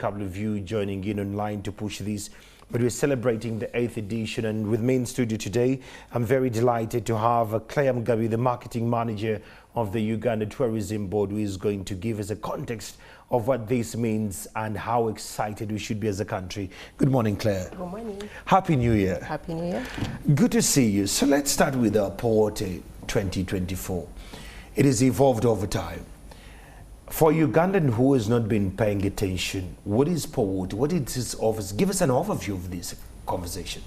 couple of you joining in online to push this, but we're celebrating the 8th edition, and with me in studio today, I'm very delighted to have Claire Mugabe, the marketing manager of the Uganda Tourism Board, who is going to give us a context of what this means and how excited we should be as a country. Good morning, Claire. Good morning. Happy New Year. Happy New Year. Good to see you. So let's start with our Poate 2024. It has evolved over time. For Ugandan who has not been paying attention, what is Poate? What is its office? Give us an overview of this conversation.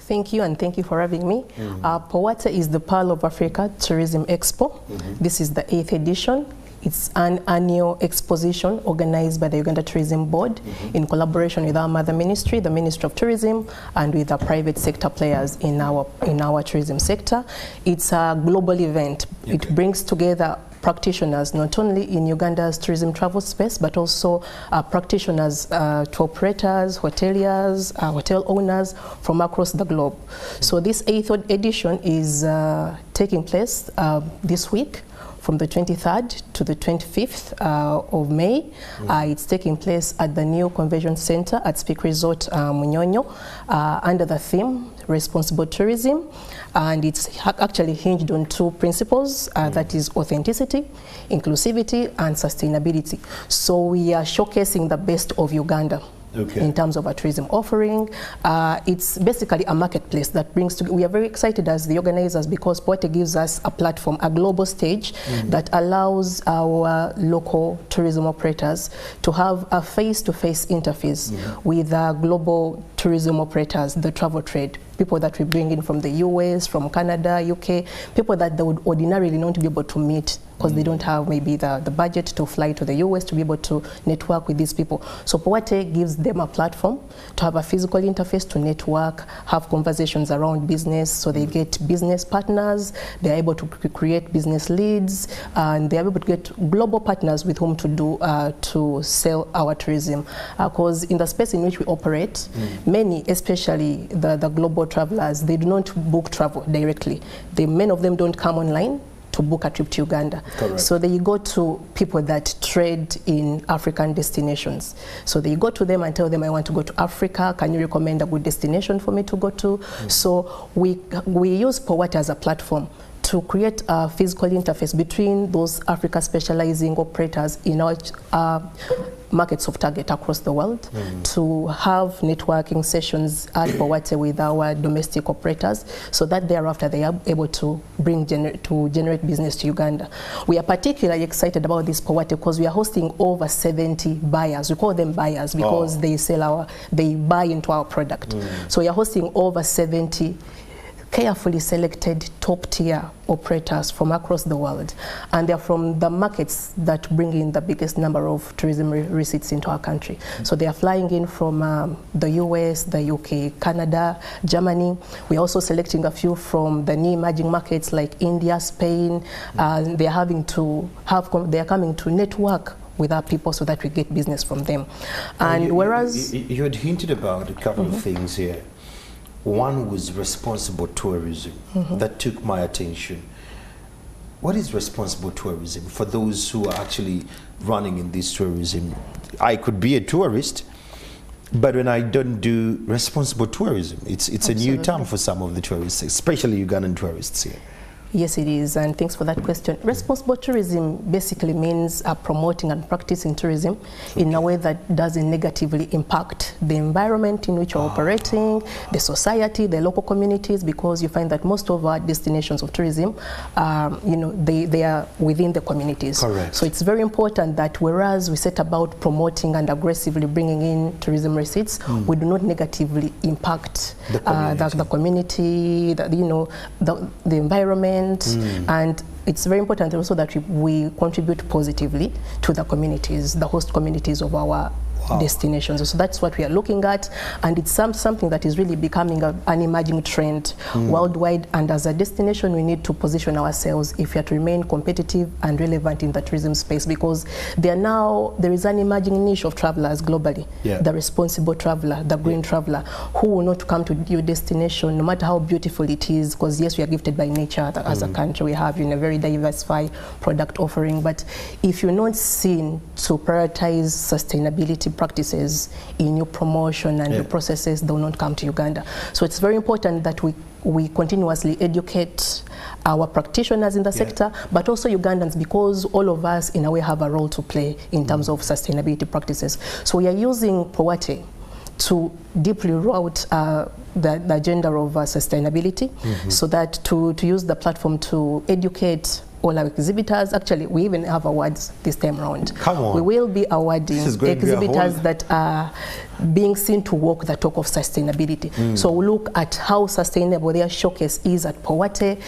Thank you, and thank you for having me. Poate is the Pearl of Africa Tourism Expo. This is the 8th edition. It's an annual exposition organized by the Uganda Tourism Board in collaboration with our mother ministry, the Ministry of Tourism, and with the private sector players in our tourism sector. It's a global event. Okay. It brings together practitioners not only in Uganda's tourism travel space, but also practitioners, tour operators, hoteliers, hotel owners from across the globe. So this 8th edition is taking place this week, from the 23rd to the 25th of May. It's taking place at the new convention center at Speak Resort Munyonyo under the theme Responsible Tourism, and it's actually hinged on two principles, that is authenticity, inclusivity, and sustainability. So we are showcasing the best of Uganda. Okay. In terms of our tourism offering. It's basically a marketplace that brings together. We are very excited as the organizers because Poate gives us a platform, a global stage that allows our local tourism operators to have a face-to-face interface with global tourism operators, the travel trade, people that we bring in from the US, from Canada, UK, people that they would ordinarily not be able to meet because they don't have maybe the budget to fly to the US to be able to network with these people. So Poate gives them a platform to have a physical interface to network, have conversations around business, so they get business partners, they're able to create business leads, and they're able to get global partners with whom to do to sell our tourism. Because in the space in which we operate, many, especially the global travelers, they do not book travel directly. Many of them don't come online to book a trip to Uganda. Correct. So they go to people that trade in African destinations. So they go to them and tell them, I want to go to Africa, can you recommend a good destination for me to go to? So we use Poate as a platform to create a physical interface between those Africa specializing operators in our markets of target across the world, to have networking sessions at Poate with our domestic operators, so that thereafter they are able to generate business to Uganda. We are particularly excited about this Poate because we are hosting over 70 buyers. We call them buyers because they buy into our product. So we are hosting over 70 carefully selected top-tier operators from across the world, and they're from the markets that bring in the biggest number of tourism receipts into our country. So they are flying in from the US, the UK, Canada, Germany. We're also selecting a few from the new emerging markets like India, Spain. They are coming to network with our people so that we get business from them. And whereas you had hinted about a couple of things here. One was responsible tourism. That took my attention. What is responsible tourism for those who are actually running in this tourism? I could be a tourist, but when I don't do responsible tourism, it's a new term for some of the tourists, especially Ugandan tourists here. Yes, it is, and thanks for that question. Responsible tourism basically means promoting and practicing tourism in a way that doesn't negatively impact the environment in which you're operating, the society, the local communities, because you find that most of our destinations of tourism, they are within the communities. Correct. So it's very important that whereas we set about promoting and aggressively bringing in tourism receipts, we do not negatively impact the community, the environment. And it's very important also that we contribute positively to the communities, the host communities of our destinations. So that's what we are looking at, and it's something that is really becoming an emerging trend worldwide. And as a destination, we need to position ourselves if we are to remain competitive and relevant in the tourism space, because there is an emerging niche of travelers globally, the responsible traveler, the green traveler, who will not come to your destination no matter how beautiful it is, because yes, we are gifted by nature as a country. We have a very diversified product offering, but if you're not seen to prioritize sustainability practices, in new promotion and new processes, they will not come to Uganda. So it's very important that we continuously educate our practitioners in the sector, but also Ugandans, because all of us in a way have a role to play in terms of sustainability practices. So we are using Powate to deeply root the agenda of sustainability, so that to use the platform to educate all our exhibitors. Actually, we even have awards this time around. Come on. We will be awarding exhibitors that are being seen to walk the talk of sustainability. So we look at how sustainable their showcase is at Powate,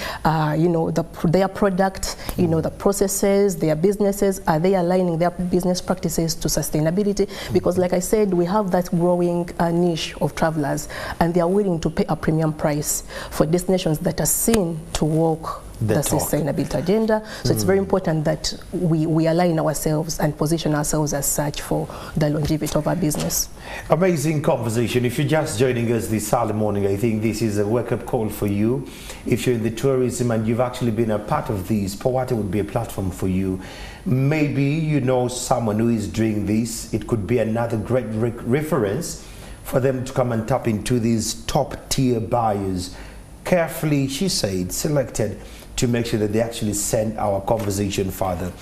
you know, their product, you know, the processes, their businesses, are they aligning their business practices to sustainability? Because like I said, we have that growing niche of travelers, and they are willing to pay a premium price for destinations that are seen to walk the sustainability agenda. So it's very important that we align ourselves and position ourselves as such for the longevity of our business. Amazing conversation. If you're just joining us this Saturday morning, I think this is a wake-up call for you. If you're in the tourism and you've actually been a part of this, Powate would be a platform for you. Maybe you know someone who is doing this. It could be another great reference for them to come and tap into these top-tier buyers. Carefully, she said, selected to make sure that they actually send our conversation further.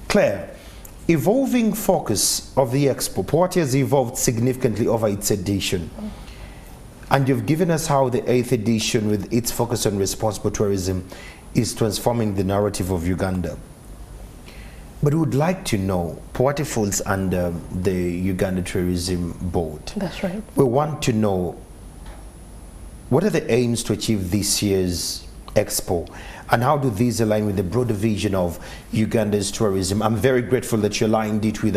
Claire, evolving focus of the Expo. Powate has evolved significantly over its edition. And you've given us how the 8th edition, with its focus on responsible tourism, is transforming the narrative of Uganda. But we would like to know, Powate falls under the Uganda Tourism Board. That's right. We want to know, what are the aims to achieve this year's Expo, and how do these align with the broader vision of Uganda's tourism? I'm very grateful that you aligned it with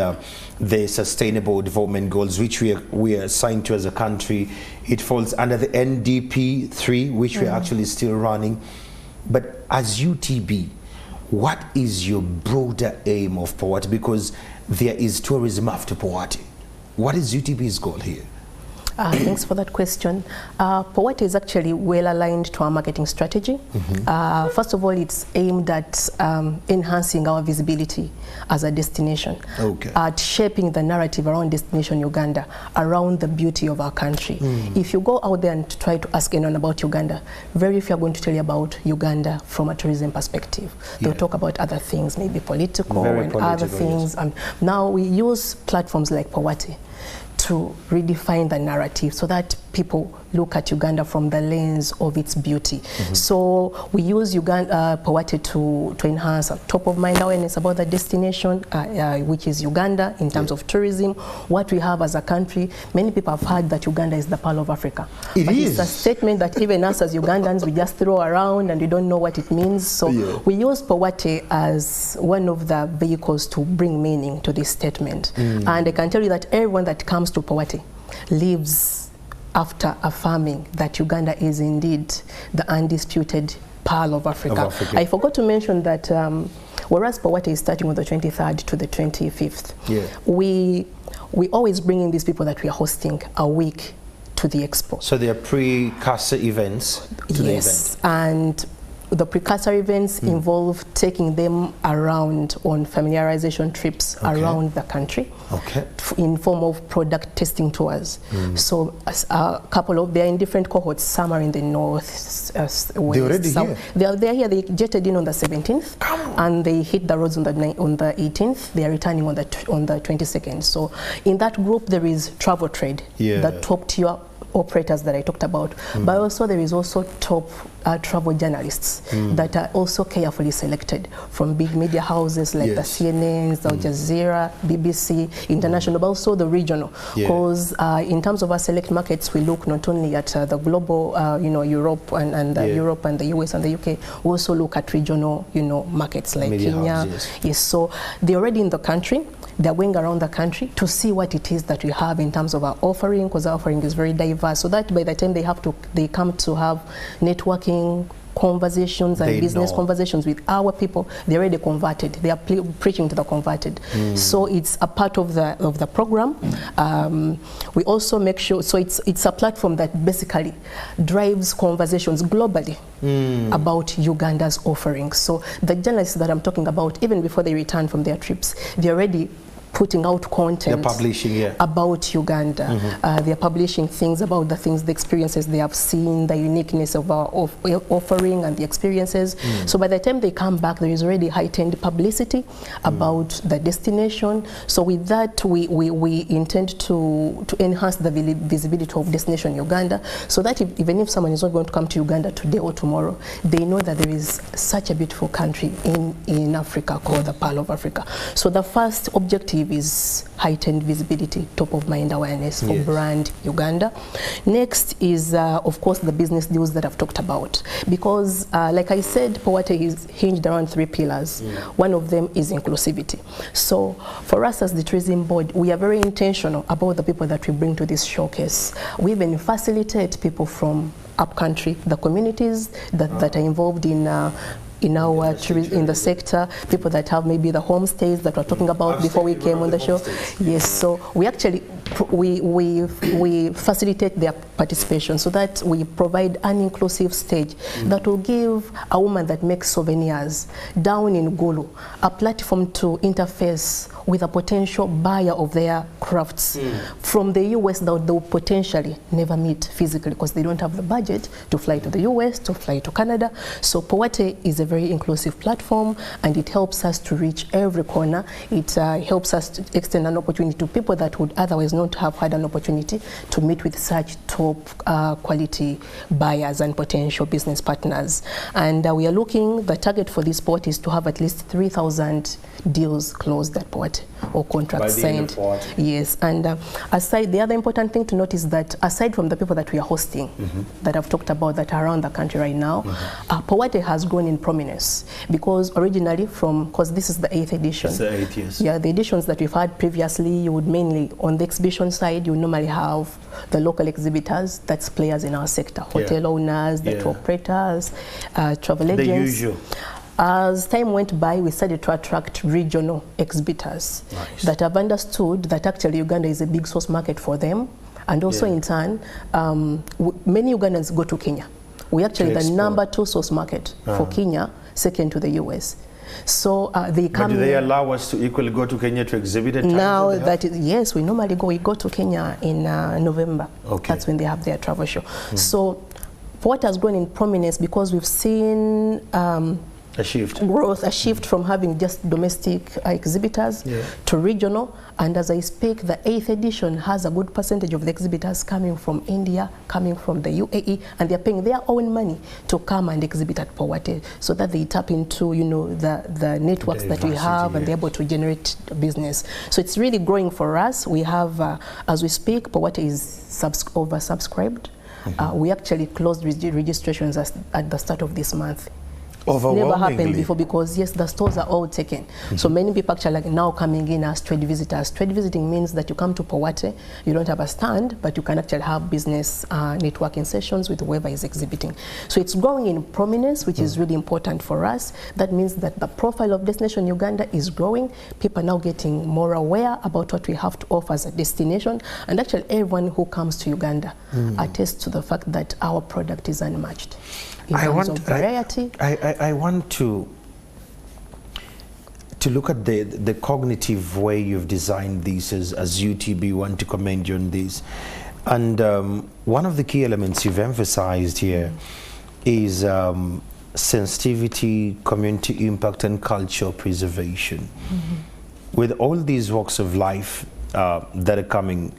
the Sustainable Development Goals, which we are assigned to as a country. It falls under the NDP 3, which we're actually still running. But as UTB, what is your broader aim of Powate? Because there is tourism after Powate. What is UTB's goal here? Thanks for that question. Powate is actually well aligned to our marketing strategy. First of all, it's aimed at enhancing our visibility as a destination, at shaping the narrative around Destination Uganda, around the beauty of our country. If you go out there and try to ask anyone about Uganda, very few are going to tell you about Uganda from a tourism perspective. They'll talk about other things, maybe political and other things. Now we use platforms like Powate to redefine the narrative so that people look at Uganda from the lens of its beauty. So we use Powate to enhance top of mind awareness about the destination, which is Uganda in terms of tourism, what we have as a country. Many people have heard that Uganda is the Pearl of Africa. It's a statement that even us as Ugandans, we just throw around and we don't know what it means. So we use Powate as one of the vehicles to bring meaning to this statement. And I can tell you that everyone that comes to Powate lives after affirming that Uganda is indeed the undisputed Pearl of Africa. I forgot to mention that whereas Powate is starting on the 23rd to the 25th, we always bring in these people that we are hosting a week to the Expo. So they are precursor events to the event. Yes, and the precursor events involve taking them around on familiarization trips around the country in form of product testing tours. So a couple of, they're in different cohorts. Some are in the north, west. They're already here? They're here. They jetted in on the 17th and they hit the roads on the 18th. They are returning on the 22nd. So in that group there is travel trade, the top tier operators that I talked about, but also there is also top travel journalists that are also carefully selected from big media houses like the CNNs, the Al Jazeera, BBC, international, but also the regional. Because in terms of our select markets, we look not only at the global, Europe and Europe and the US and the UK, we also look at regional, markets like media Kenya. Yes, so they're already in the country. They're going around the country to see what it is that we have in terms of our offering, because our offering is very diverse, so that by the time they come to have networking conversations and business conversations with our people, they're already converted. They are preaching to the converted. So it's a part of the program. We also make sure, so it's a platform that basically drives conversations globally about Uganda's offerings. So the journalists that I'm talking about, even before they return from their trips, they're already putting out content. They're publishing, yeah, about Uganda. They're publishing things about the experiences they have seen, the uniqueness of our offering and the experiences. So by the time they come back, there is already heightened publicity about the destination. So with that, we intend to enhance the visibility of Destination Uganda, so that even if someone is not going to come to Uganda today or tomorrow, they know that there is such a beautiful country in Africa called the Pearl of Africa. So the first objective is heightened visibility, top of mind awareness for brand Uganda. Next is, of course, the business deals that I've talked about. Because, like I said, Powate is hinged around 3 pillars. One of them is inclusivity. So for us as the tourism board, we are very intentional about the people that we bring to this showcase. We even facilitate people from upcountry, the communities that are involved in our tourism, in the sector, people that have maybe the homestays that we're talking about before we came on the show. Yes, so we actually we facilitate their participation, so that we provide an inclusive stage that will give a woman that makes souvenirs down in Gulu a platform to interface with a potential buyer of their crafts from the US that they will potentially never meet physically, because they don't have the budget to fly to the US, to fly to Canada. So Powate is a very inclusive platform, and it helps us to reach every corner. It helps us to extend an opportunity to people that would otherwise not have had an opportunity to meet with such top quality buyers and potential business partners. And we are looking, the target for this port is to have at least 3,000 deals closed at port, or contracts signed. Yes, and aside, the other important thing to note is that aside from the people that we are hosting, that I've talked about, that are around the country right now, Powate has grown in prominence, because originally because this is the 8th edition. It's the 8th, yes. Yeah, the editions that we've had previously, you would mainly, on the exhibition side, you normally have the local exhibitors, that's players in our sector, hotel owners, the tour operators, travel agents. The usual. As time went by, we started to attract regional exhibitors that have understood that actually Uganda is a big source market for them, and also in turn, many Ugandans go to Kenya. We're actually the #2 source market for Kenya, second to the US. So they come. But do they allow us to equally go to Kenya to exhibit at times? Now that is, yes, we normally go. We go to Kenya in November. That's when they have their travel show. So what has grown in prominence, because we've seen a shift from having just domestic exhibitors to regional, and as I speak, the 8th edition has a good percentage of the exhibitors coming from India, coming from the UAE, and they're paying their own money to come and exhibit at Powate, so that they tap into, you know, the networks that we have, and they're able to generate business. So it's really growing for us. We have, as we speak, Powate is oversubscribed. We actually closed registrations at the start of this month. Never happened before, because yes, the stores are all taken. So many people actually are now coming in as trade visitors. Trade visiting means that you come to Powate, you don't have a stand, but you can actually have business networking sessions with whoever is exhibiting. So it's growing in prominence, which is really important for us. That means that the profile of Destination Uganda is growing. People are now getting more aware about what we have to offer as a destination, and actually everyone who comes to Uganda attests to the fact that our product is unmatched. I want to look at the cognitive way you've designed these as UTB. Want to commend you on this. And one of the key elements you've emphasized here is sensitivity, community impact, and cultural preservation. With all these walks of life that are coming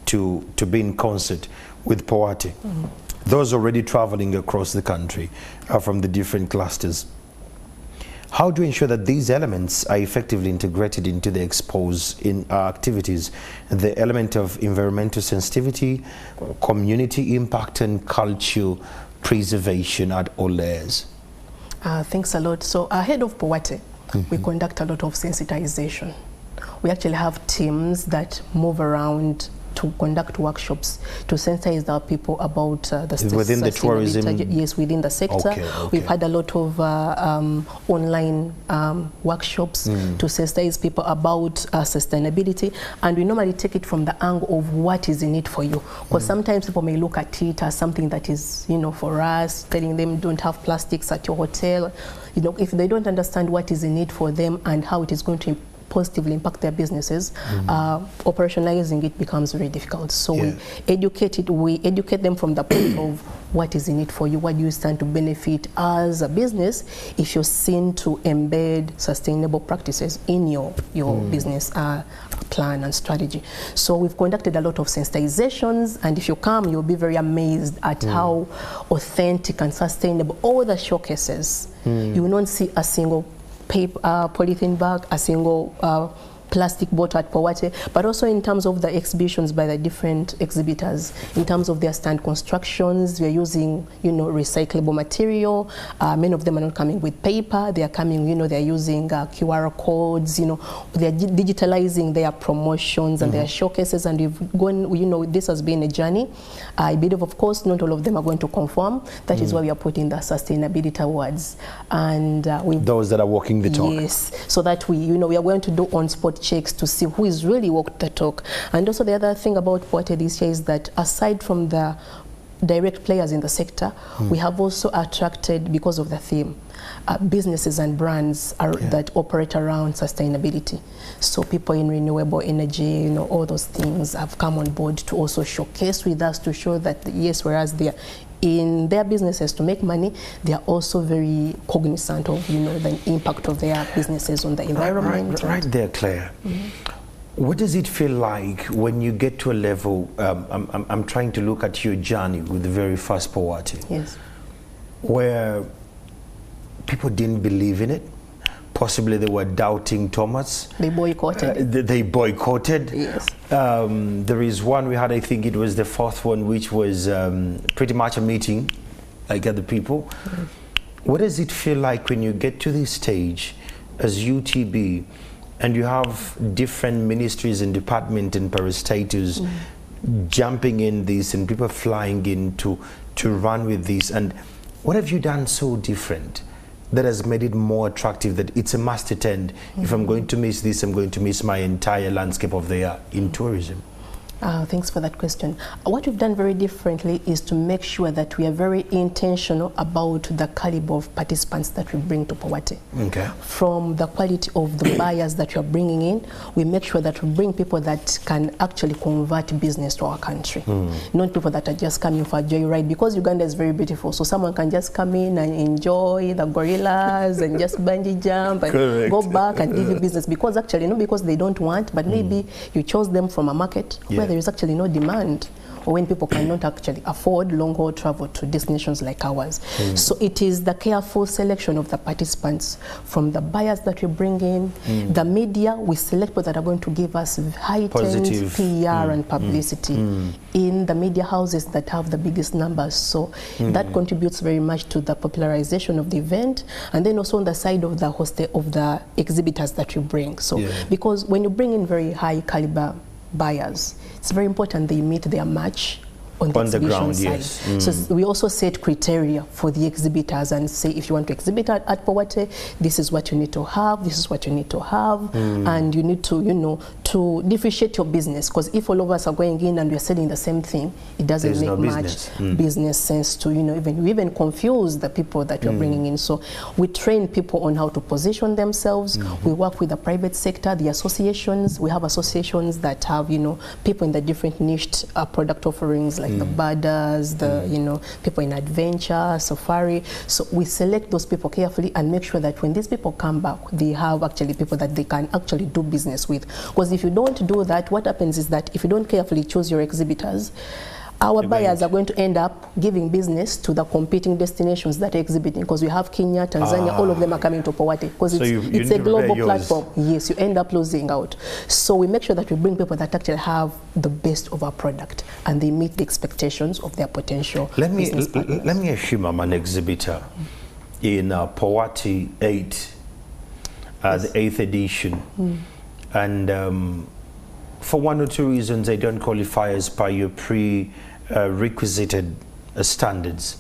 to be in concert with Powate, those already traveling across the country from the different clusters, how do you ensure that these elements are effectively integrated into the Expo's activities? The element of environmental sensitivity, community impact, and cultural preservation at all layers? Thanks a lot. So ahead of Powate, we conduct a lot of sensitization. We actually have teams that move around to conduct workshops to sensitize our people about the within the tourism. Yes, within the sector. We've had a lot of online workshops to sensitize people about sustainability, and we normally take it from the angle of what is in it for you, because sometimes people may look at it as something that is, you know, for us, telling them don't have plastics at your hotel. You know, if they don't understand what is in it for them and how it is going to positively impact their businesses, operationalizing it becomes very difficult. So we educate them from the point of what is in it for you, what do you stand to benefit as a business if you're seen to embed sustainable practices in your business plan and strategy. So we've conducted a lot of sensitizations, and if you come, you'll be very amazed at how authentic and sustainable all the showcases. You will not see a single paper, polythene bag, a single plastic bottle at Powate, but also in terms of the exhibitions by the different exhibitors, in terms of their stand constructions, we are using, recyclable material. Many of them are not coming with paper, they are coming, they're using QR codes, they're digitalizing their promotions and their showcases, and we've gone, this has been a journey. I believe, of course, not all of them are going to conform. That is why we are putting the sustainability awards. And those that are walking the talk. Yes, so that we are going to do on-spot checks to see who is really walked the talk. And also the other thing about Powate this year is that aside from the direct players in the sector, we have also attracted, because of the theme, businesses and brands that operate around sustainability. So people in renewable energy, all those things have come on board to also showcase with us to show that, yes, whereas they are in their businesses to make money, they are also very cognizant of, the impact of their businesses on the environment. Right there, Claire. What does it feel like when you get to a level, I'm trying to look at your journey with the very first Powate, yes, where people didn't believe in it, possibly they were doubting Thomas. They boycotted. They boycotted. Yes. There is one we had, I think it was the fourth one, which was pretty much a meeting, like other people. What does it feel like when you get to this stage as UTB and you have different ministries and departments and parastatals jumping in this and people flying in to run with this? And what have you done so different that has made it more attractive, that it's a must attend? If I'm going to miss this, I'm going to miss my entire landscape of the year in tourism? Thanks for that question. What we've done very differently is to make sure that we are very intentional about the caliber of participants that we bring to Powate. Okay. From the quality of the buyers that we are bringing in, we make sure that we bring people that can actually convert business to our country. Not people that are just coming for a joyride, because Uganda is very beautiful. So someone can just come in and enjoy the gorillas and just bungee jump and go back and give you business. Because actually, not because they don't want, but maybe you chose them from a market where there is actually no demand, or when people cannot actually afford long-haul travel to destinations like ours. So it is the careful selection of the participants, from the buyers that we bring in, the media, we select people that are going to give us heightened PR and publicity in the media houses that have the biggest numbers. So that contributes very much to the popularization of the event, and then also on the side of the exhibitors that you bring. So because when you bring in very high caliber buyers, it's very important they meet their match on the exhibition side. So we also set criteria for the exhibitors and say, if you want to exhibit at Powate, this is what you need to have, this is what you need to have, and you need to, to differentiate your business, because if all of us are going in and we're selling the same thing, it doesn't make much business sense to, even confuse the people that you're bringing in. So we train people on how to position themselves. We work with the private sector, the associations. We have associations that have, people in the different niched product offerings, like the birders, the people in adventure, safari. So we select those people carefully and make sure that when these people come back, they have actually people that they can actually do business with. Because if you don't do that, what happens is that if you don't carefully choose your exhibitors, our buyers are going to end up giving business to the competing destinations that are exhibiting, because we have Kenya, Tanzania, all of them are coming to Powate, because it's a global platform. Yes, you end up losing out. So we make sure that we bring people that actually have the best of our product and they meet the expectations of their potential. Let me assume I'm an exhibitor in Powate 8, the 8th edition, and for one or two reasons I don't qualify as per your prerequisited standards.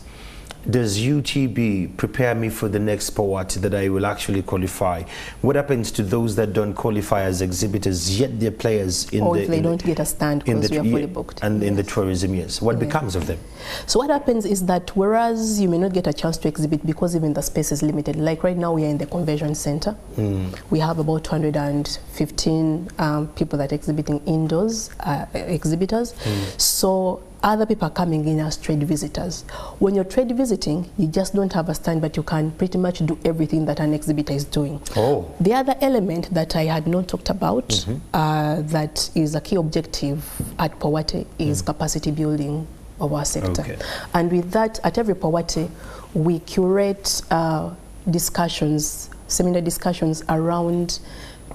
does UTB prepare me for the next Powata that I will actually qualify? What happens to those that don't qualify as exhibitors, yet they're players in or if they don't get a stand because we are fully booked? And in the tourism, yes. What becomes of them? So what happens is that whereas you may not get a chance to exhibit because even the space is limited, like right now we are in the convention center. We have about 215 people that are exhibiting indoors, exhibitors. So other people are coming in as trade visitors. When you're trade visiting, you just don't have a stand, but you can pretty much do everything that an exhibitor is doing. The other element that I had not talked about that is a key objective at Powata is capacity building of our sector. And with that, at every Powata, we curate discussions, seminar discussions around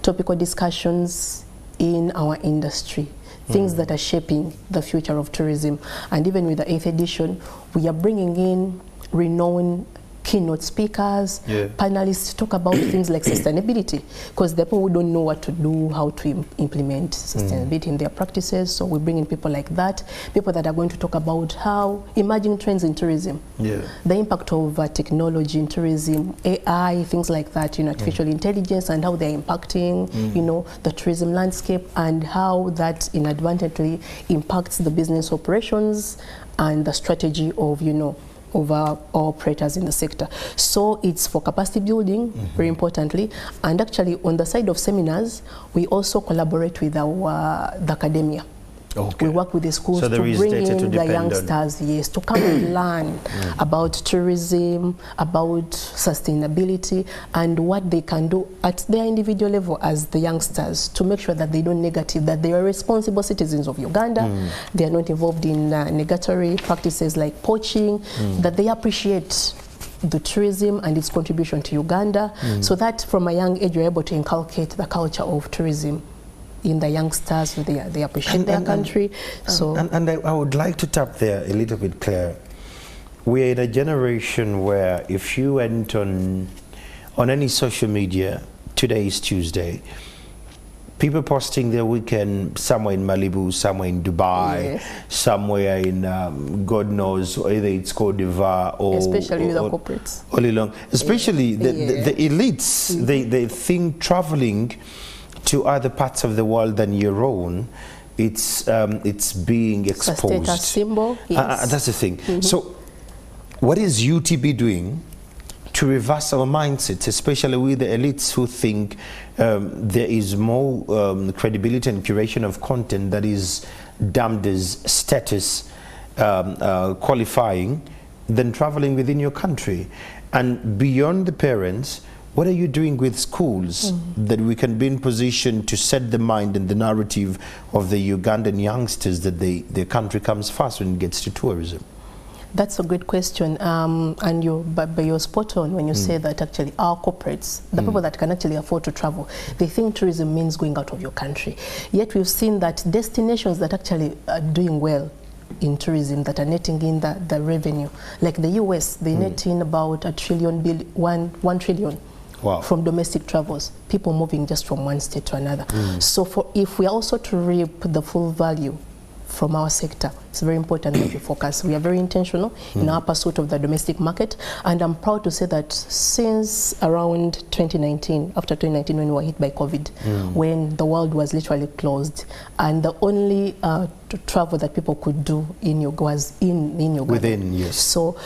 topical discussions in our industry, things that are shaping the future of tourism. And even with the 8th edition, we are bringing in renowned keynote speakers, panelists to talk about things like sustainability, because the people who don't know what to do, how to implement sustainability in their practices. So we bring in people like that, people that are going to talk about how emerging trends in tourism, the impact of technology in tourism, AI, things like that, you know, artificial intelligence, and how they're impacting, you know, the tourism landscape, and how that inadvertently impacts the business operations and the strategy of, you know, of our operators in the sector. So it's for capacity building, very importantly. And actually on the side of seminars, we also collaborate with our the academia. We work with the schools to bring in the youngsters, to come and learn about tourism, about sustainability, and what they can do at their individual level as the youngsters to make sure that they don't negative, that they are responsible citizens of Uganda, they are not involved in negatory practices like poaching, that they appreciate the tourism and its contribution to Uganda, so that from a young age you're able to inculcate the culture of tourism in the youngsters, so they appreciate their country. And I would like to tap there a little bit, Claire. We're in a generation where if you went on any social media, today is Tuesday, people posting their weekend somewhere in Malibu, somewhere in Dubai, somewhere in God knows, either it's Cote d'Ivoire or... Especially with the corporates. All along. Especially the elites, they think traveling to other parts of the world than your own, it's being exposed. It's a status symbol. That's the thing. So what is UTB doing to reverse our mindsets, especially with the elites who think there is more credibility and curation of content that is damned as status qualifying than traveling within your country? And beyond the parents, what are you doing with schools that we can be in position to set the mind and the narrative of the Ugandan youngsters that their country comes first when it gets to tourism? That's a good question, and you're spot on when you say that actually our corporates, the people that can actually afford to travel, they think tourism means going out of your country. Yet we've seen that destinations that actually are doing well in tourism, that are netting in the revenue, like the US, they net in about $1 trillion. From domestic travels, people moving just from one state to another. So if we are also to reap the full value from our sector, it's very important that we focus. We are very intentional in our pursuit of the domestic market, and I'm proud to say that since around 2019, after 2019 when we were hit by COVID, when the world was literally closed, and the only travel that people could do in Uganda was in Uganda. Within, yes. So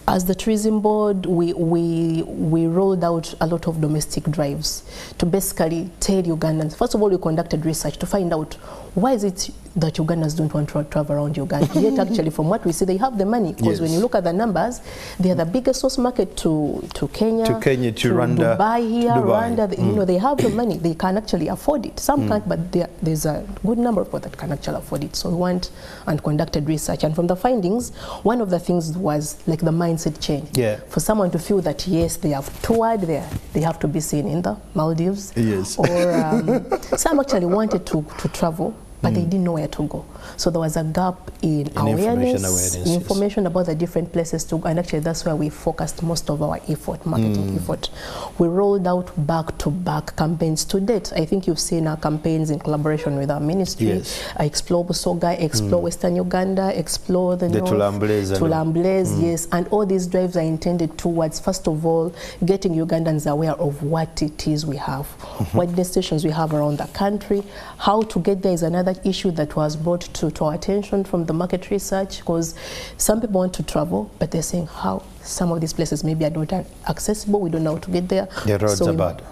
as the tourism board, we rolled out a lot of domestic drives to basically tell Ugandans. First of all, we conducted research to find out why is it that Ugandans don't want to travel around Uganda. Yet actually from what we see, they have the money, because when you look at the numbers, they are the biggest source market to Kenya, to Rwanda, Dubai here, Rwanda. You know, they have the money, they can actually afford it. Some can't, but there's a good number of people that can actually afford it. So we went and conducted research, and from the findings, one of the things was like the mindset change. For someone to feel that yes, they have toured there, they have to be seen in the Maldives, or some actually wanted to travel, but they didn't know where to go. So there was a gap in awareness, information about the different places to go, and actually that's where we focused most of our effort, marketing effort. We rolled out back-to-back campaigns to date. I think you've seen our campaigns in collaboration with our ministry. Explore Busoga, explore Western Uganda, explore the North, Tulamblaze, yes, and all these drives are intended towards, first of all, getting Ugandans aware of what it is we have, what destinations we have around the country. How to get there is another issue that was brought to our attention from the market research, because some people want to travel, but they're saying how some of these places maybe are not accessible, we don't know how to get there. The roads are bad.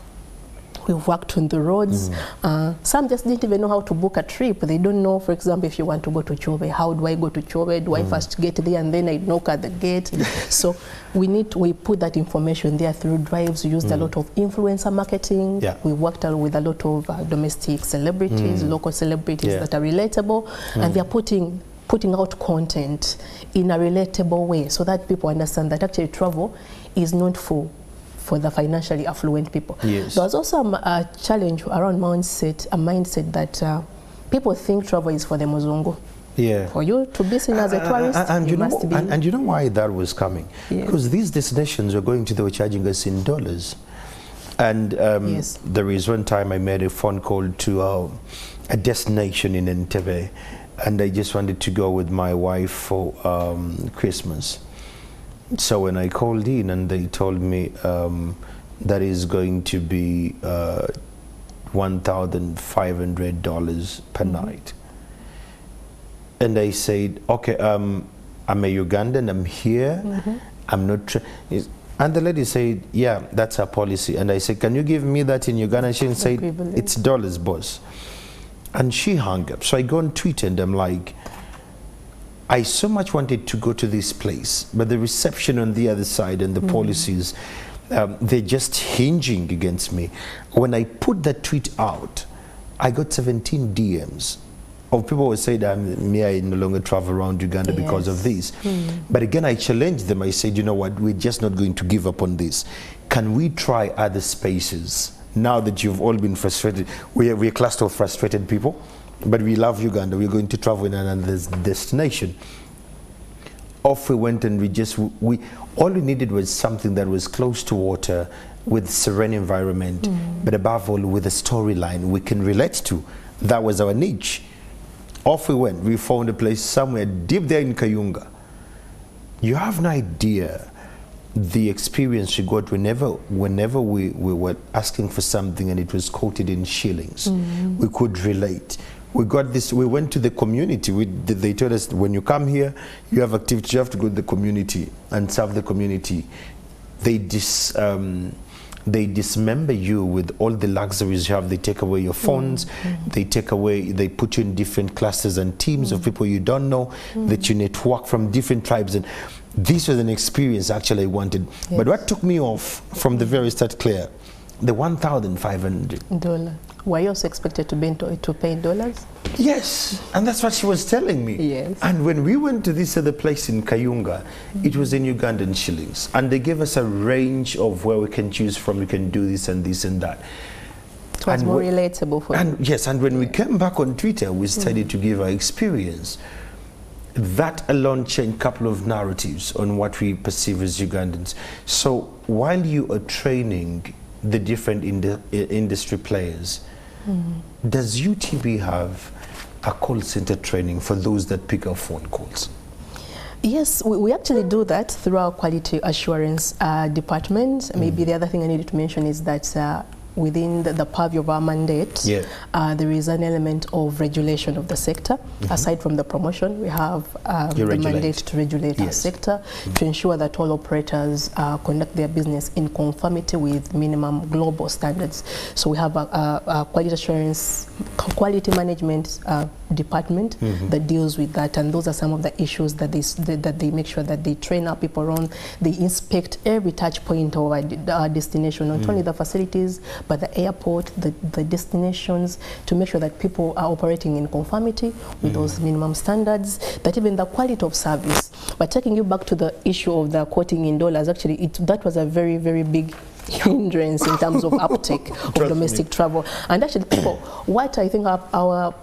We've worked on the roads. Some just didn't even know how to book a trip. They don't know, for example, if you want to go to Chobe, how do I go to Chobe? Do I first get there and then I knock at the gate? So we put that information there through drives. We used a lot of influencer marketing. We worked with a lot of domestic celebrities, local celebrities that are relatable, and they're putting out content in a relatable way so that people understand that actually travel is not for the financially affluent people. There was also a challenge around mindset that people think travel is for the Muzungu. For you to be seen as a tourist, you must be. And you know why that was coming? Because these destinations were going to, they were charging us in dollars. And there is one time I made a phone call to a destination in Entebbe, and I just wanted to go with my wife for Christmas. So when I called in and they told me that is going to be $1,500 per night. And I said, okay, I'm a Ugandan, I'm here, I'm not, and the lady said, yeah, that's our policy. And I said, can you give me that in Uganda? She said, it's dollars, boss. And she hung up. So I go on Twitter and I'm like, I so much wanted to go to this place, but the reception on the other side and the policies, they're just hinging against me. When I put that tweet out, I got 17 DMs of people who said, I no longer travel around Uganda because of this. But again, I challenged them. I said, you know what, we're just not going to give up on this. Can we try other spaces? Now that you've all been frustrated, we're a cluster of frustrated people. But we love Uganda, we're going to travel in another destination. Off we went, and all we needed was something that was close to water, with serene environment, but above all with a storyline we can relate to. That was our niche. Off we went, we found a place somewhere deep there in Kayunga. You have no idea the experience we got whenever we were asking for something and it was quoted in shillings. We could relate. We got this, we went to the community. They told us, when you come here, you have activity, you have to go to the community and serve the community. They dismember you with all the luxuries you have. They take away your phones, they put you in different clusters and teams of people you don't know, that you network from different tribes. And this was an experience actually I wanted. But what took me off from the very start, Claire, the $1,500. Were you also expected to pay in dollars? Yes, and that's what she was telling me. Yes. And when we went to this other place in Kayunga, it was in Ugandan shillings. And they gave us a range of where we can choose from. We can do this and this and that. It was more relatable for you. Yes, and when we came back on Twitter, we started to give our experience. That alone changed a couple of narratives on what we perceive as Ugandans. So while you are training the different industry players, does UTB have a call center training for those that pick up phone calls? Yes, we actually do that through our quality assurance department. Maybe the other thing I needed to mention is that within the purview of our mandate, there is an element of regulation of the sector. Aside from the promotion, we have the mandate to regulate our sector, to ensure that all operators conduct their business in conformity with minimum global standards. So we have a quality assurance, quality management department that deals with that, and those are some of the issues that they make sure that they train our people on. They inspect every touch point of our destination, not only the facilities, but the airport, the destinations, to make sure that people are operating in conformity with those minimum standards, that even the quality of service. But taking you back to the issue of the quoting in dollars, actually that was a very, very big hindrance in terms of uptake of domestic travel. And actually, people, what I think our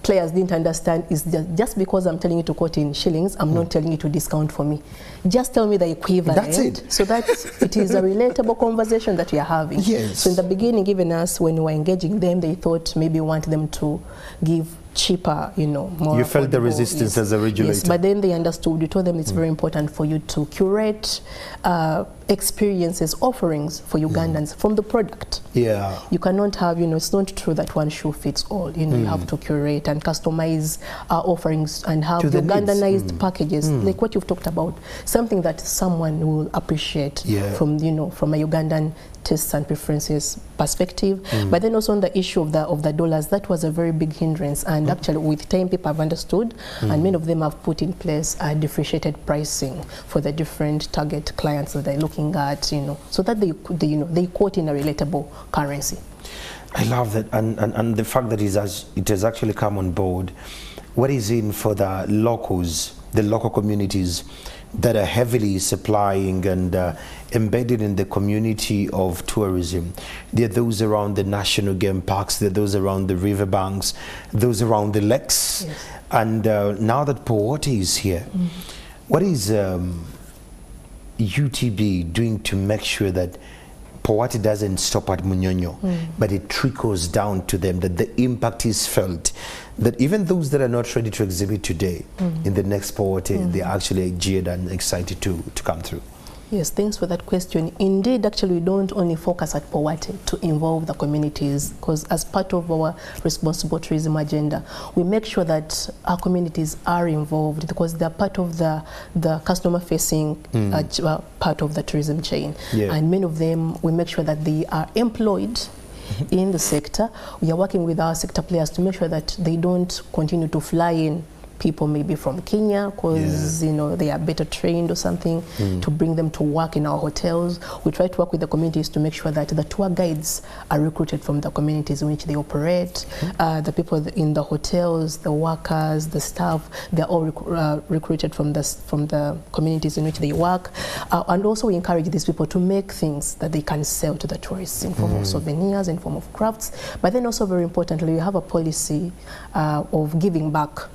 players didn't understand is that just because I'm telling you to quote in shillings, I'm not telling you to discount for me. Just tell me the equivalent. That's it. So that it is a relatable conversation that we are having. Yes. So in the beginning, even us, when we were engaging them, they thought maybe we want them to give cheaper, you know, more You felt the affordable. resistance as a regulator. Yes, but then they understood. We told them it's very important for you to curate experiences, offerings for Ugandans from the product. Yeah. You cannot have, you know, it's not true that one shoe fits all. You know, you have to curate and customize offerings and have Ugandanized packages, like what you've talked about, something that someone will appreciate from, you know, from a Ugandan tastes and preferences perspective. But then also on the issue of the dollars, that was a very big hindrance. And actually, with time, people have understood, and many of them have put in place differentiated pricing for the different target clients that they're looking at, you know, so that they quote in a relatable currency. I love that, and the fact that it has actually come on board. What is in for the locals, the local communities that are heavily supplying and embedded in the community of tourism? There are those around the national game parks, there are those around the riverbanks, those around the lakes. Yes. And now that Powata is here, what is UTB doing to make sure that Powata doesn't stop at Munyonyo, but it trickles down to them, that the impact is felt, that even those that are not ready to exhibit today, in the next Powata, they're actually geared and excited to come through? Yes, thanks for that question. Indeed, actually, we don't only focus at Powata to involve the communities, because as part of our responsible tourism agenda, we make sure that our communities are involved because they're part of the customer-facing part of the tourism chain. Yeah. And many of them, we make sure that they are employed in the sector. We are working with our sector players to make sure that they don't continue to fly in people maybe from Kenya because you know they are better trained or something to bring them to work in our hotels. We try to work with the communities to make sure that the tour guides are recruited from the communities in which they operate. The people in the hotels, the workers, the staff, they're all recruited from the communities in which they work. And also we encourage these people to make things that they can sell to the tourists in form of souvenirs, in form of crafts. But then also very importantly, we have a policy of giving back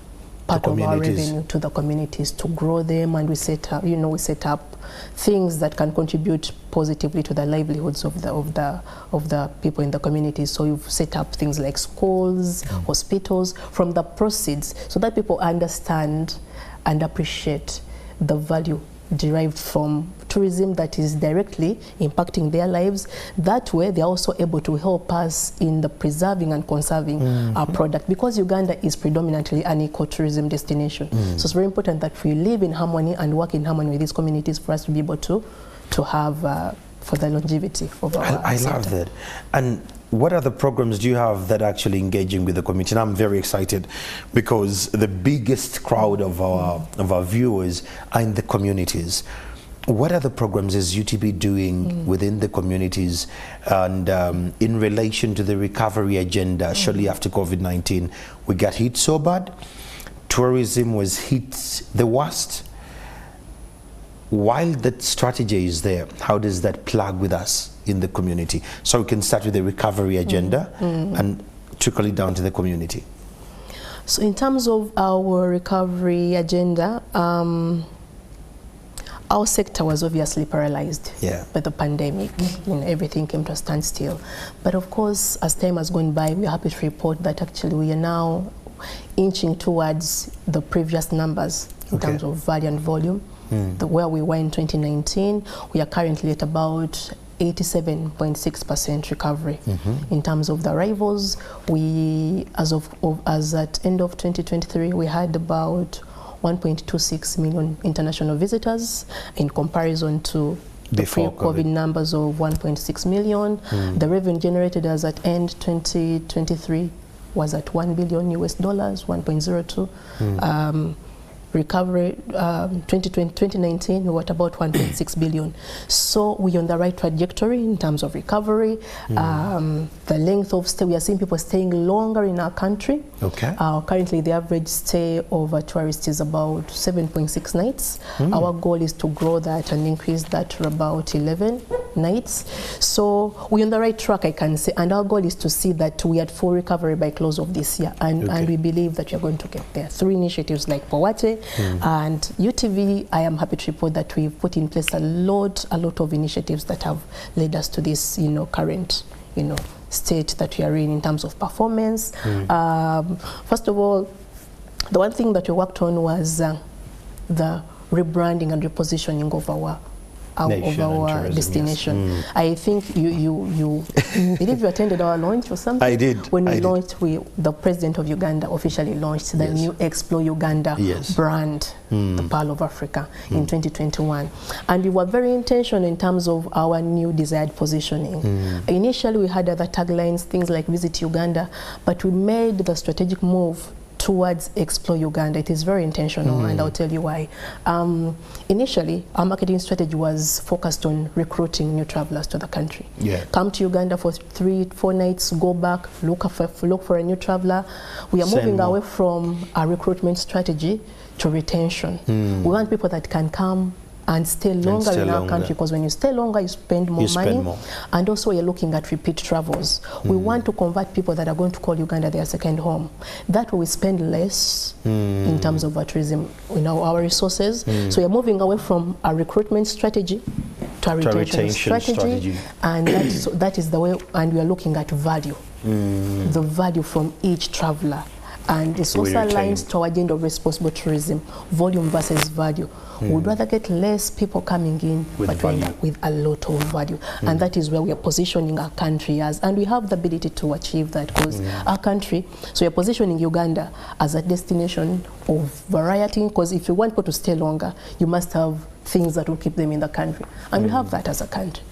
part of our revenue to the communities to grow them, and we set up, you know, we set up things that can contribute positively to the livelihoods of the people in the communities. So we've set up things like schools, hospitals from the proceeds, so that people understand and appreciate the value derived from tourism that is directly impacting their lives. That way they're also able to help us in the preserving and conserving our product, because Uganda is predominantly an ecotourism destination. So it's very important that we live in harmony and work in harmony with these communities for us to be able to have for the longevity of our I love that. And what other programs do you have that are actually engaging with the community? And I'm very excited because the biggest crowd of our viewers are in the communities. What other programs is UTB doing within the communities and in relation to the recovery agenda? Shortly after COVID-19, we got hit so bad. Tourism was hit the worst. While that strategy is there, how does that plug with us in the community? So we can start with the recovery agenda and trickle it down to the community. So in terms of our recovery agenda, our sector was obviously paralyzed by the pandemic. You know, everything came to a standstill. But of course, as time has gone by, we're happy to report that actually we are now inching towards the previous numbers in terms of value and volume. Where we were in 2019, we are currently at about 87.6% recovery. In terms of the arrivals, we, as at end of 2023, we had about 1.26 million international visitors in comparison to the pre-COVID numbers of 1.6 million. The revenue generated as at end 2023 was at $1 billion US, 1.02. Recovery 2019 we were at about 1.6 billion. So we're on the right trajectory in terms of recovery. The length of stay, we are seeing people staying longer in our country. Currently the average stay of a tourist is about 7.6 nights. Our goal is to grow that and increase that to about 11 nights. So we're on the right track, I can say, and our goal is to see that we are at full recovery by close of this year, and we believe that you're going to get there. 3 initiatives like Powate and UTV. I am happy to report that we've put in place a lot of initiatives that have led us to this, current, state that we are in terms of performance. First of all, the one thing that we worked on was the rebranding and repositioning of our destination. Yes. I think you believe you attended our launch or something? I did. When we launched, the president of Uganda officially launched the new Explore Uganda brand, the Pearl of Africa, in 2021. And we were very intentional in terms of our new desired positioning. Initially, we had other taglines, things like Visit Uganda, but we made the strategic move towards Explore Uganda. It is very intentional, and I'll tell you why. Initially, our marketing strategy was focused on recruiting new travelers to the country. Come to Uganda for 3-4 nights, go back, look for a new traveler. We are moving away from our recruitment strategy to retention. We want people that can come and stay longer in our country, because when you stay longer, you spend more money. And also, you're looking at repeat travels. We want to convert people that are going to call Uganda their second home. That way, we spend less in terms of our tourism, our resources. So you're moving away from our recruitment strategy to our retention strategy. And that is the way, and we are looking at value, the value from each traveler. And it's also aligns to our agenda of responsible tourism, volume versus value. We'd rather get less people coming in, but with a lot of value. And that is where we are positioning our country as, and we have the ability to achieve that, because our country, so we are positioning Uganda as a destination of variety, because if you want people to stay longer, you must have things that will keep them in the country. And we have that as a country,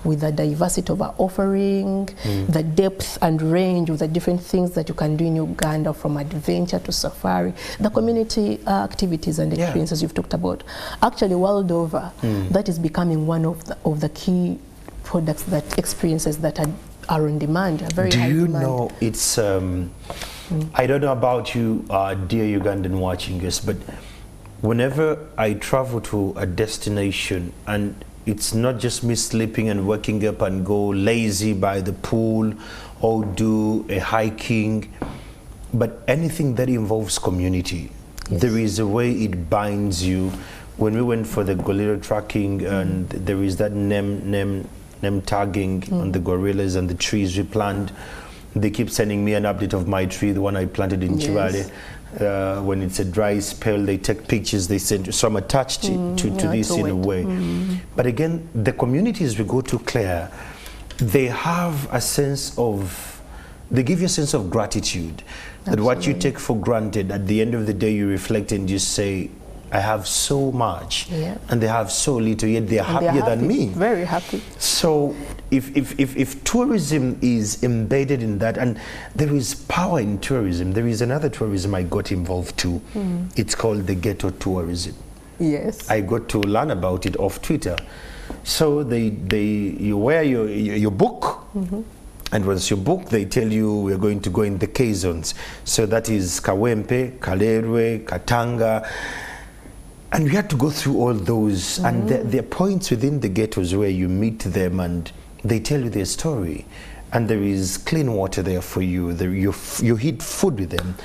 with the diversity of our offering, the depth and range of the different things that you can do in Uganda, from adventure to safari, the community activities and experiences you've talked about. Actually, world over, that is becoming one of the key products, that experiences that are on demand, very high demand. Do you know, it's, I don't know about you, dear Ugandan watching us, but whenever I travel to a destination, and it's not just me sleeping and waking up and go lazy by the pool or do a hiking, but anything that involves community. There is a way it binds you. When we went for the gorilla tracking, and there is that name tagging on the gorillas and the trees we planted. They keep sending me an update of my tree, the one I planted in Chivale. When it's a dry spell, they take pictures, they send, so I'm attached to this in a way. But again, the communities we go to, Claire, they have a sense of, they give you a sense of gratitude. That what you take for granted, at the end of the day, you reflect and you say, I have so much, and they have so little, yet they are happier than me. Very happy. So if tourism is embedded in that, and there is power in tourism, there is another tourism I got involved to. It's called the ghetto tourism. I got to learn about it off Twitter. So you wear your book, and once you book, they tell you we're going to go in the K zones. So that is Kawempe, Kalerwe, Katanga. And we had to go through all those, and there are points within the ghettos where you meet them and they tell you their story. And there is clean water there for you. You eat food with them.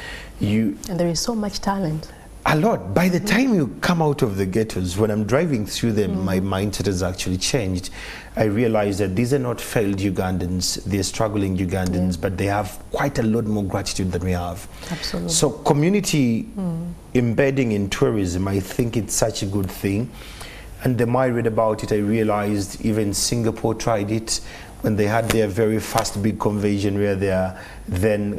And there is so much talent. A lot. By the time you come out of the ghettos, when I'm driving through them, my mindset has actually changed. I realize that these are not failed Ugandans, they're struggling Ugandans, but they have quite a lot more gratitude than we have. Absolutely. So community embedding in tourism, I think it's such a good thing. And the more I read about it, I realized even Singapore tried it when they had their very first big convention, where their then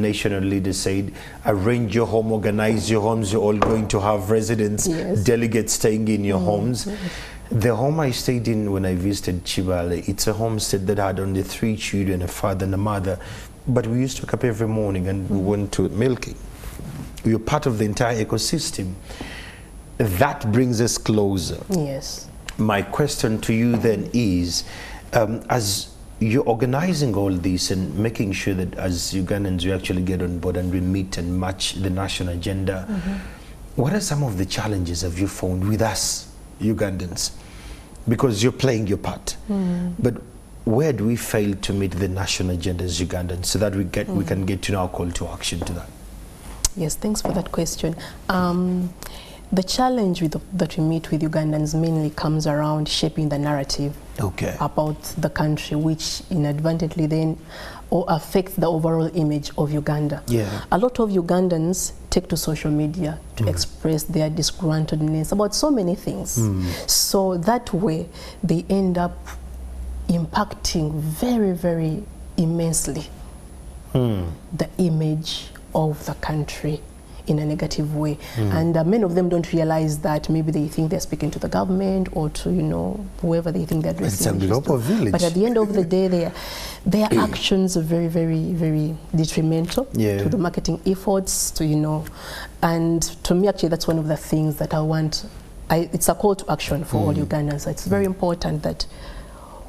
national leaders said, arrange your home, organize your homes, you're all going to have residents, delegates staying in your homes. The home I stayed in when I visited Chibale, it's a homestead that had only 3 children, a father and a mother, but we used to wake up every morning and we went to milking. We were part of the entire ecosystem. That brings us closer. My question to you then is, as you're organizing all this and making sure that as Ugandans we actually get on board and we meet and match the national agenda, what are some of the challenges have you found with us Ugandans because you're playing your part. But where do we fail to meet the national agenda as Ugandans so that we can get to know our call to action to that? Yes, thanks for that question. The challenge that we meet with Ugandans mainly comes around shaping the narrative about the country, which inadvertently then affects the overall image of Uganda. A lot of Ugandans take to social media to express their disgruntledness about so many things. So that way they end up impacting very, very immensely the image of the country in a negative way. And many of them don't realize that maybe they think they're speaking to the government or to, you know, whoever they think they're addressing. It's a global village. But at the end of the day, their actions are very, very, very detrimental to the marketing efforts, to, you know, and to me, actually, that's one of the things that I want. It's a call to action for all Ugandans. It's very important that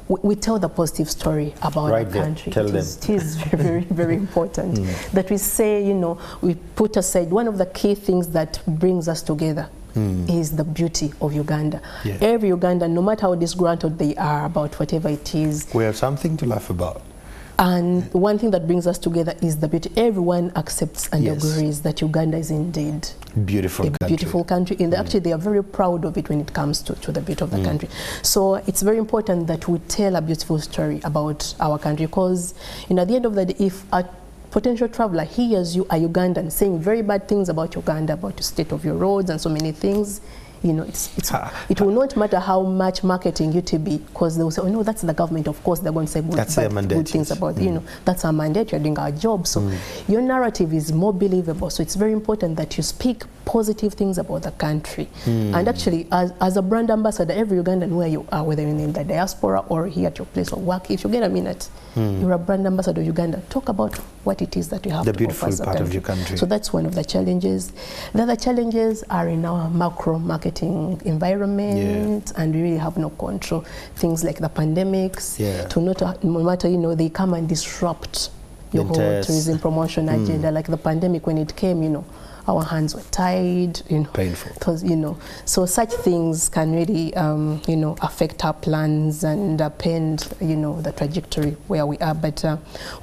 we tell the positive story about the country. It is very, very important that we say, you know, we put aside one of the key things that brings us together is the beauty of Uganda. Every Ugandan, no matter how disgruntled they are about whatever it is, we have something to laugh about. And one thing that brings us together is the beauty. Everyone accepts and agrees that Uganda is indeed beautiful country. And actually, they are very proud of it when it comes to the beauty of the country. So it's very important that we tell a beautiful story about our country, because, you know, at the end of the day, if a potential traveler hears you, a Ugandan, saying very bad things about Uganda, about the state of your roads and so many things, you know, it will not matter how much marketing UTB, because they will say, oh no, that's the government. Of course, they're going to say good things about, you know, that's our mandate, you're doing our job. So your narrative is more believable. So it's very important that you speak positive things about the country. And actually, as a brand ambassador, every Ugandan where you are, whether you're in the diaspora or here at your place of work, if you get a minute, you're a brand ambassador of Uganda, talk about what it is that you have the to beautiful offer part of your country. So that's one of the challenges. The other challenges are in our macro marketing environment, and we really have no control. Things like the pandemics, no matter, you know, they come and disrupt your whole tourism promotion agenda. Like the pandemic, when it came, you know, our hands were tied, you know, painful. Because, you know, so such things can really, you know, affect our plans and upend, you know, the trajectory where we are. But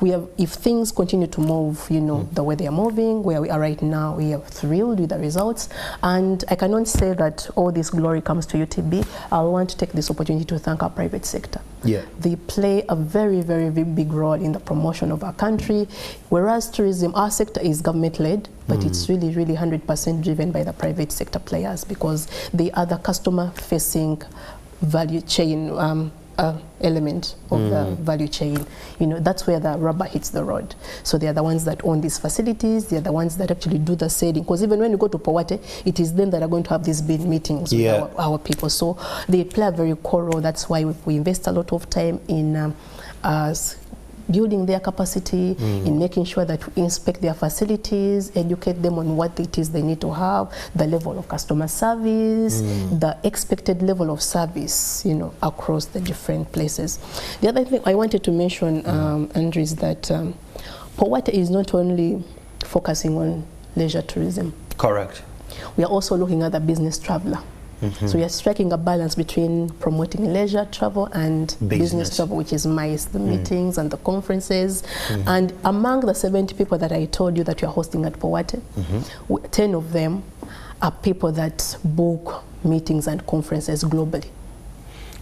we have, if things continue to move, you know, the way they are moving, where we are right now, we are thrilled with the results. And I cannot say that all this glory comes to UTB. I want to take this opportunity to thank our private sector. They play a very, very, very big role in the promotion of our country. Whereas tourism, our sector is government-led, but it's really, really 100% driven by the private sector players, because they are the customer-facing value chain element of the value chain. You know, that's where the rubber hits the road. So they are the ones that own these facilities. They are the ones that actually do the selling. Because even when you go to Powate, it is them that are going to have these big meetings with our people. So they play a very core role. That's why we invest a lot of time in building their capacity, in making sure that we inspect their facilities, educate them on what it is they need to have, the level of customer service, the expected level of service, you know, across the different places. The other thing I wanted to mention, Andrew, is that Powate is not only focusing on leisure tourism. Correct. We are also looking at the business traveler. So we are striking a balance between promoting leisure travel and business travel, which is MICE, the meetings and the conferences. And among the 70 people that I told you that we are hosting at Powate, 10 of them are people that book meetings and conferences globally.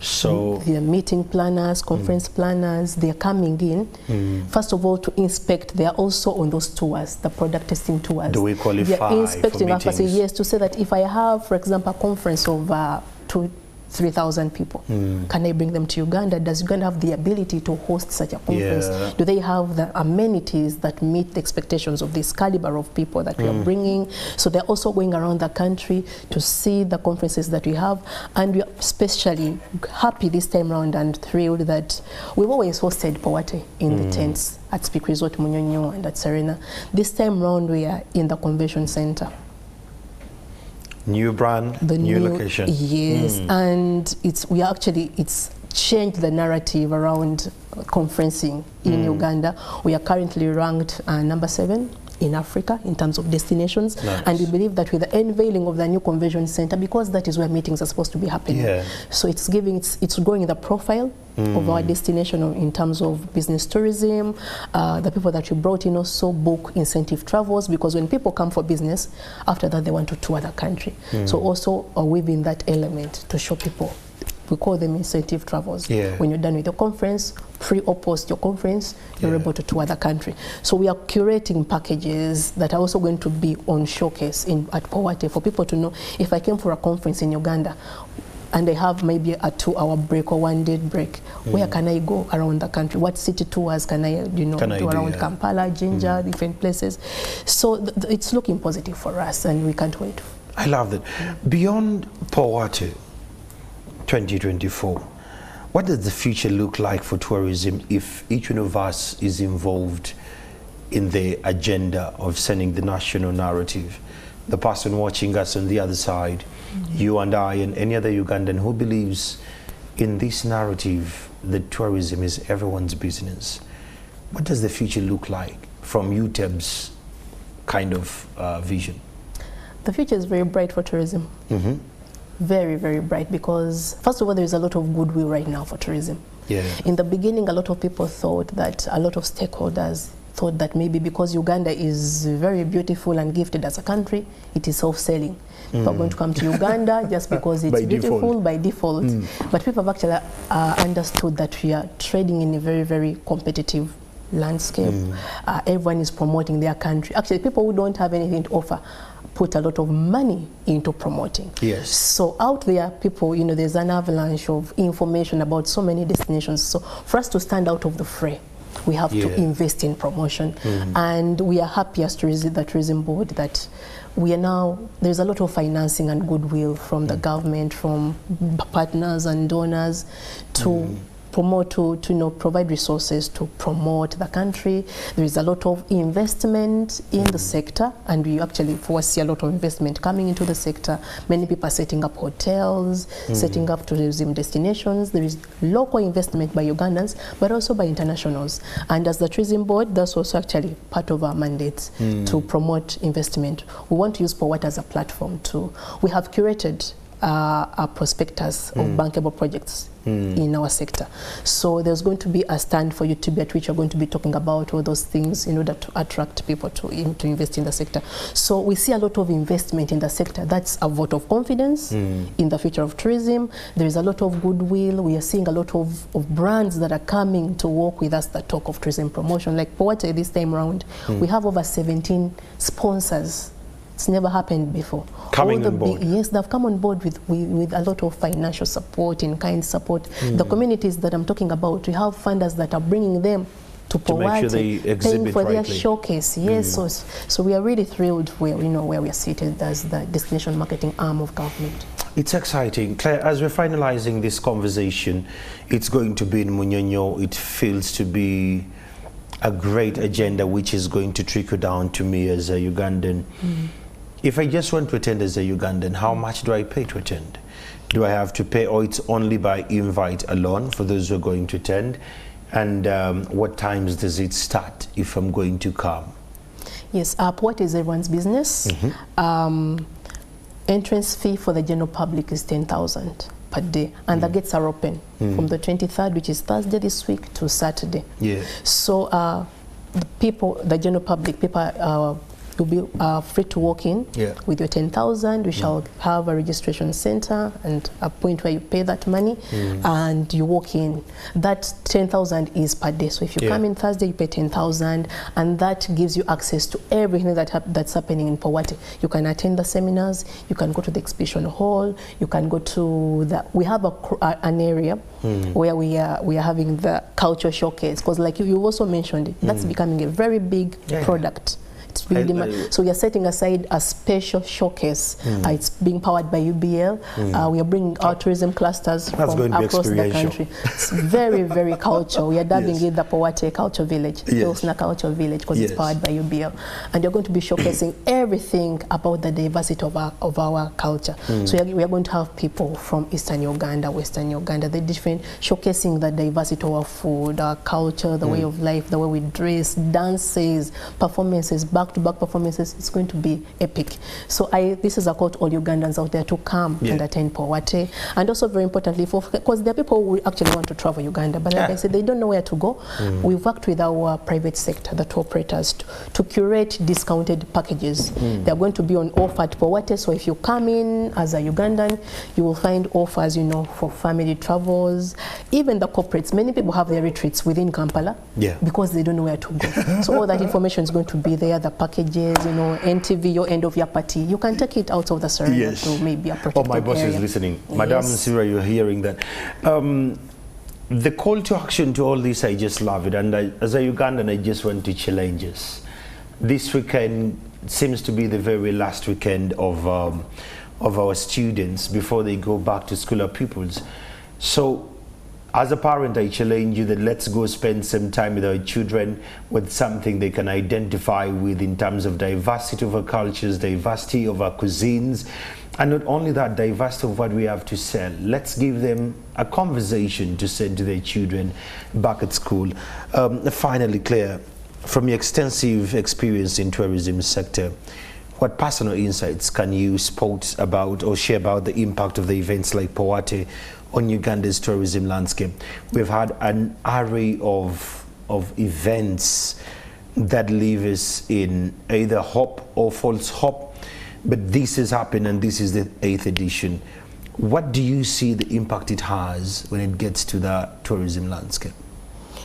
So they are meeting planners, conference planners. They are coming in, first of all, to inspect. They are also on those tours, the product testing tours. Do we qualify they are inspecting for our facility, yes, to say that if I have, for example, a conference of 3,000 people, can I bring them to Uganda? Does Uganda have the ability to host such a conference? Do they have the amenities that meet the expectations of this caliber of people that we are bringing? So they're also going around the country to see the conferences that we have. And we are especially happy this time around and thrilled that we've always hosted Powate in the tents at Speak Resort Munyonyo and at Serena. This time around we are in the convention center. New brand, the new location. Yes, and it's changed the narrative around conferencing in Uganda. We are currently ranked number 7 in Africa in terms of destinations. Nice. And we believe that with the unveiling of the new convention center, because that is where meetings are supposed to be happening, so it's growing the profile of our destination in terms of business tourism. The people that we brought in also book incentive travels, because when people come for business, after that they want to tour the country. So also weaving that element to show people. We call them incentive travels. When you're done with your conference, pre or post your conference, you're able to tour the country. So we are curating packages that are also going to be on showcase at Powate for people to know, if I came for a conference in Uganda and I have maybe a 2-hour break or 1-day break, where can I go around the country? What city tours can I do around Kampala, Jinja, different places? So it's looking positive for us, and we can't wait. I love that. Beyond Powate 2024, what does the future look like for tourism if each one of us is involved in the agenda of sending the national narrative? The person watching us on the other side, you and I and any other Ugandan who believes in this narrative that tourism is everyone's business. What does the future look like from UTEB's kind of vision? The future is very bright for tourism. Very, very bright, because first of all, there is a lot of goodwill right now for tourism. In the beginning, a lot of people thought that, a lot of stakeholders thought that maybe because Uganda is very beautiful and gifted as a country, it is self-selling. People are going to come to Uganda just because it's beautiful by default. But people have actually understood that we are trading in a very, very competitive landscape. Everyone is promoting their country. Actually, people who don't have anything to offer put a lot of money into promoting. So out there, people, there's an avalanche of information about so many destinations. So for us to stand out of the fray, we have to invest in promotion. And we are happy as the tourism board that we are now, there's a lot of financing and goodwill from the government, from partners and donors to promote, to provide resources to promote the country. There is a lot of investment in the sector, and we actually foresee a lot of investment coming into the sector. Many people are setting up hotels, setting up tourism destinations. There is local investment by Ugandans, but also by internationals. And as the tourism board, that's also actually part of our mandate to promote investment. We want to use Powate as a platform too. We have curated a prospectus of bankable projects in our sector. So there's going to be a stand for you to be at which you're going to be talking about all those things in order to attract people to invest in the sector. So we see a lot of investment in the sector. That's a vote of confidence in the future of tourism. There is a lot of goodwill. We are seeing a lot of brands that are coming to work with us that talk of tourism promotion. Like Powate this time around, we have over 17 sponsors. It's never happened before. Coming on board. Yes, they've come on board with a lot of financial support, in-kind support. The communities that I'm talking about, we have funders that are bringing them to Powate, paying for their showcase. Yes, so we are really thrilled where we are seated as the destination marketing arm of government. It's exciting. Claire, as we're finalizing this conversation, it's going to be in Munyonyo. It feels to be a great agenda which is going to trickle down to me as a Ugandan. If I just want to attend as a Ugandan, how much do I pay to attend? Do I have to pay, or it's only by invite alone for those who are going to attend? And what times does it start if I'm going to come? Yes, Powate is everyone's business. Entrance fee for the general public is 10,000 per day, and the gates are open from the 23rd, which is Thursday this week, to Saturday. So the general public, people you'll be free to walk in with your 10,000. We shall have a registration center and a point where you pay that money and you walk in. That 10,000 is per day. So if you come in Thursday, you pay 10,000, and that gives you access to everything that's happening in Powate. You can attend the seminars, you can go to the exhibition hall, you can go to we have an area where we are having the culture showcase, because like you also mentioned it, that's becoming a very big product. It's really so we are setting aside a special showcase. It's being powered by UBL. We are bringing our tourism clusters from across the country. It's very, very cultural. We are dubbing it the Powate Culture Village, the Osna Culture Village, because it's powered by UBL. And you're going to be showcasing everything about the diversity of our culture. So we are going to have people from Eastern Uganda, Western Uganda, the different, showcasing the diversity of our food, our culture, the way of life, the way we dress, dances, performances, back-to-back performances. It's going to be epic. So this is a call to all Ugandans out there to come and attend Powate. And also very importantly, because there are people who actually want to travel Uganda, but like I said, they don't know where to go. We've worked with our private sector, the tour operators, to curate discounted packages. They're going to be on offer at Powate. So if you come in as a Ugandan, you will find offers, you know, for family travels, even the corporates. Many people have their retreats within Kampala because they don't know where to go. So all that information is going to be there, the packages, you know, NTV, your end of your party. You can take it out of the surrender to maybe a protected my boss area. is listening. Madam Sira, you're hearing that. The call to action to all this, I just love it. And as a Ugandan, I just want to challenge us. This weekend seems to be the very last weekend of our students before they go back to school, our pupils. So as a parent, I challenge you that let's go spend some time with our children with something they can identify with in terms of diversity of our cultures, diversity of our cuisines, and not only that, diversity of what we have to sell. Let's give them a conversation to send to their children back at school. Finally, Claire, from your extensive experience in tourism sector, what personal insights can you spout about or share about the impact of the events like Powate on Uganda's tourism landscape? We've had an array of events that leave us in either hope or false hope, but this has happened and this is the 8th edition. What do you see the impact it has when it gets to the tourism landscape?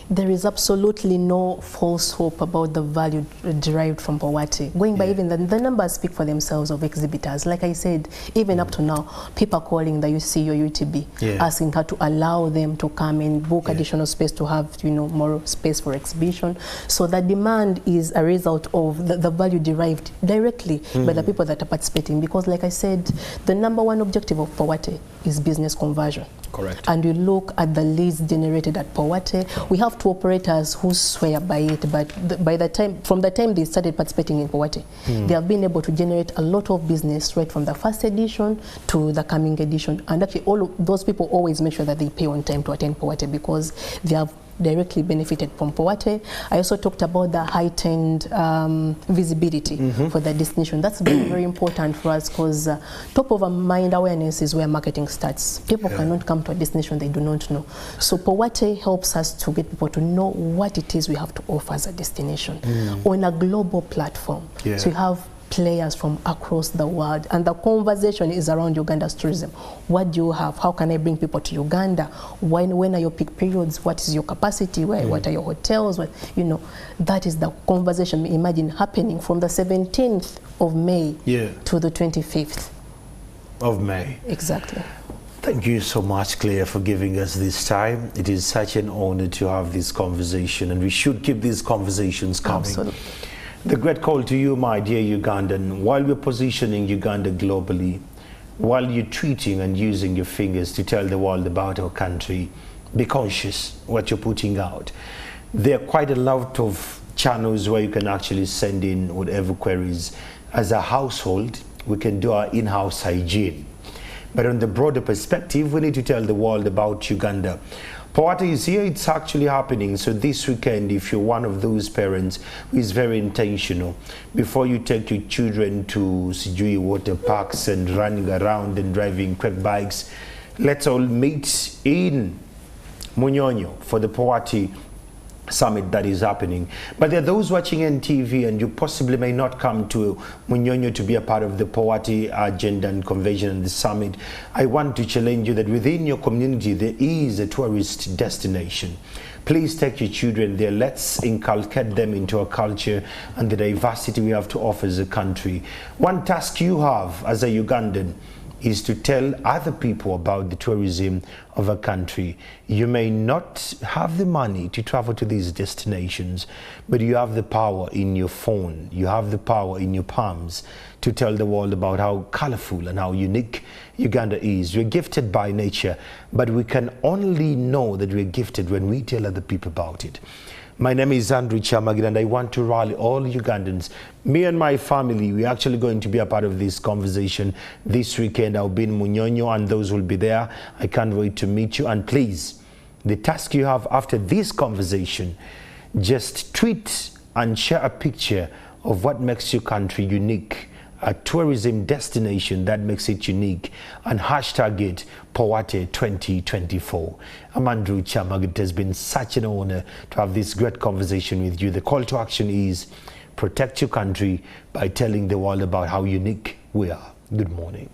There is absolutely no false hope about the value derived from Powate. Going by even the numbers speak for themselves of exhibitors. Like I said, even up to now, people are calling the UC or UTB, asking her to allow them to come and book additional space to have, you know, more space for exhibition. So the demand is a result of the value derived directly by the people that are participating. Because like I said, the #1 objective of Powate is business conversion. Correct. And you look at the leads generated at Powate, we have two operators who swear by it, but from the time they started participating in Powate, they have been able to generate a lot of business right from the first edition to the coming edition. And actually all of those people always make sure that they pay on time to attend Powate because they have directly benefited from Powate. I also talked about the heightened visibility for the destination. That's very, very important for us because top of our mind awareness is where marketing starts. People cannot come to a destination they do not know. So Powate helps us to get people to know what it is we have to offer as a destination on a global platform. So we have players from across the world, and the conversation is around Uganda's tourism. What do you have? How can I bring people to Uganda? When are your peak periods? What is your capacity? What are your hotels? You know, that is the conversation. Imagine happening from the 17th of May to the 25th of May. Exactly. Thank you so much, Claire, for giving us this time. It is such an honor to have this conversation, and we should keep these conversations coming. Absolutely. The great call to you, my dear Ugandan, while we're positioning Uganda globally, while you're tweeting and using your fingers to tell the world about our country, be conscious what you're putting out. There are quite a lot of channels where you can actually send in whatever queries. As a household, we can do our in-house hygiene. But on the broader perspective, we need to tell the world about Uganda. Powate is here, it's actually happening. So this weekend, if you're one of those parents who is very intentional, before you take your children to Sijui water parks and running around and driving quick bikes, let's all meet in Munyonyo for the Powate summit that is happening. But there are those watching on TV, and you possibly may not come to Munyonyo to be a part of the Powate agenda and convention and the summit. I want to challenge you that within your community there is a tourist destination. Please take your children there. Let's inculcate them into our culture and the diversity we have to offer as a country. One task you have as a Ugandan is to tell other people about the tourism of a country. You may not have the money to travel to these destinations, but you have the power in your phone, you have the power in your palms to tell the world about how colorful and how unique Uganda is. We're gifted by nature, but we can only know that we're gifted when we tell other people about it. My name is Andrew Chamagin, and I want to rally all Ugandans. Me and my family, we're actually going to be a part of this conversation this weekend. I'll be in Munyonyo, and those will be there. I can't wait to meet you. And please, the task you have after this conversation, just tweet and share a picture of what makes your country unique, a tourism destination that makes it unique, and hashtag it Powate 2024. I'm Andrew Chamag. It has been such an honor to have this great conversation with you. The call to action is protect your country by telling the world about how unique we are. Good morning.